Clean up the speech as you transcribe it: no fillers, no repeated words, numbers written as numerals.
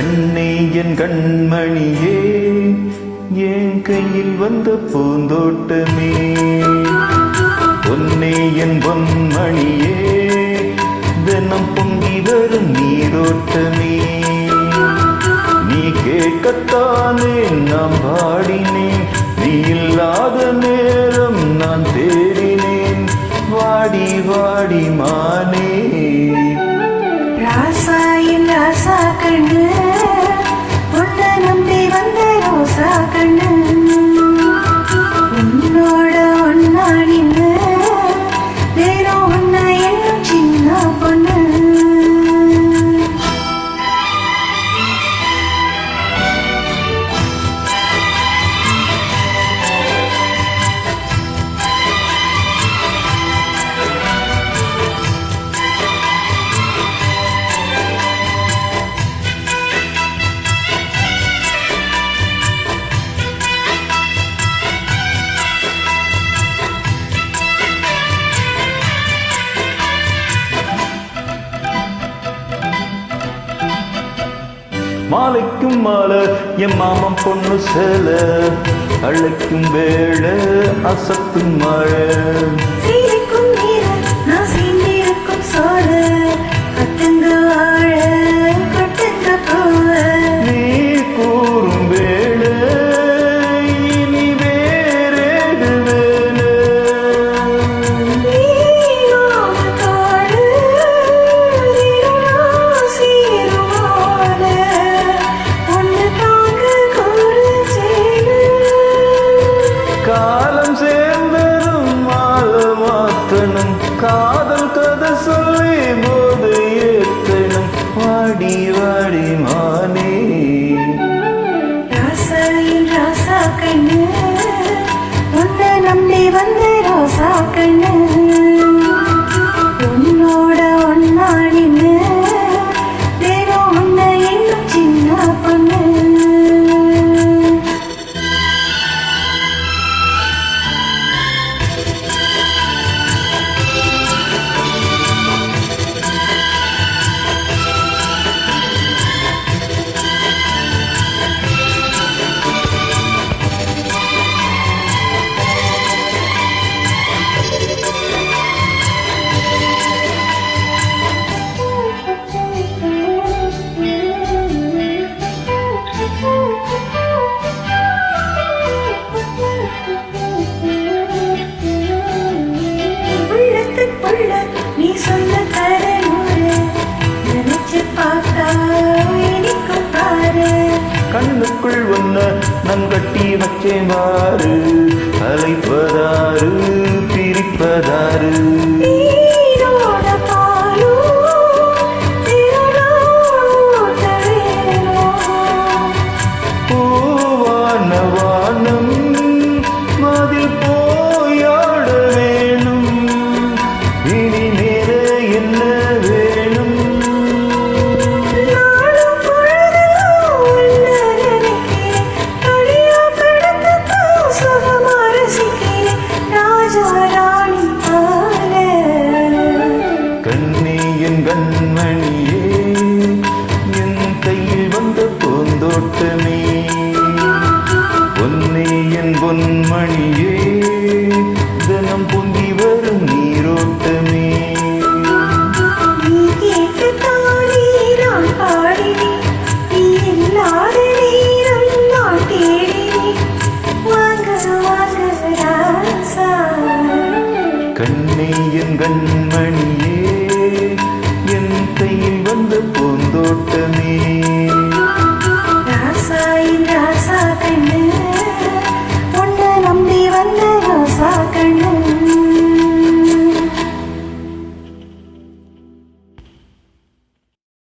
கண்ணே என் கண்மணியே, என் கையில் வந்த பூந்தோட்டமே, பொன்னே என் பொன்மணியே, தினம் பொங்கி வரும் நீரோட்டமே. நீ கேட்கத்தானே நான் பாடினேன், நீ இல்லாத நேரம் நான் தேடினேன். வாடி வாடி மானே, ராசா என் ராசா கண்ணு, உன்னை நம்பி வந்த ரோசா கண்ணு, உன்னோட ஒன்னா நின்று வேணும் உன்னை என்னும் சின்ன பொண்ணு. மாலைக்கும் மாலை என் மாமன் பொண்ணு சேல, அழைக்கும் வேளை அசத்தும் மழை. சீரிக்கும் நீர நான் சீண்டிருக்கும் சோழ, கட்டுங்க வாழ கட்டுங்க போவ. நீ கூறும் வேளை இனி வேறேது வேலை. காலம் சேர்ந்ததும் மாலை மாத்தனும், காதல் கதை சொல்லி போது ஏத்தனும். வாடி வாடி மானே, ராசா என் ராசா கண்ணு, உன்னை நம்பி வந்த ரோசா கண்ணு, உன்னோட ஒன்னா நின்று வேணும் உன்னை என்னும் சின்ன பொண்ணு. நீ சொல்ல தரூரு நினைச்சு பார்த்தா இனிக்கும் பாரு. கண்ணுக்குள் ஒன்ன நன் கட்டி வச்சேன் பாரு, அழைப்பதாரு பிரிப்பதாரு. நீரோட பாலும் திருநாட்ட வேணும், பூவான வானம் மதில் போயாட வேணும். இனி நேர என்ன வேணும்? நாளும் பொழுதெல்லாம் உன்னை நினைக்கிறேன், தனியா படுத்துத்தான் சுகமா ரசிக்கிறேன். ராஜா ராணி பால கண்ணே என் கண்மணியே, என் கையில் வந்த பூந்தோட்டமே, பொன்னே என் பொன்மணியே, தினம் பொங்கி வரும் நீரோட்டமே. நீ கேட்டுத்தானே நான் பாடினேன், நீ இல்லாத நேரம் நான் தேடினேன். வாங்க வாங்க ராசா, கண்ணே என் கண்மணியே, என் கையில் வந்த பூந்தோட்டமே.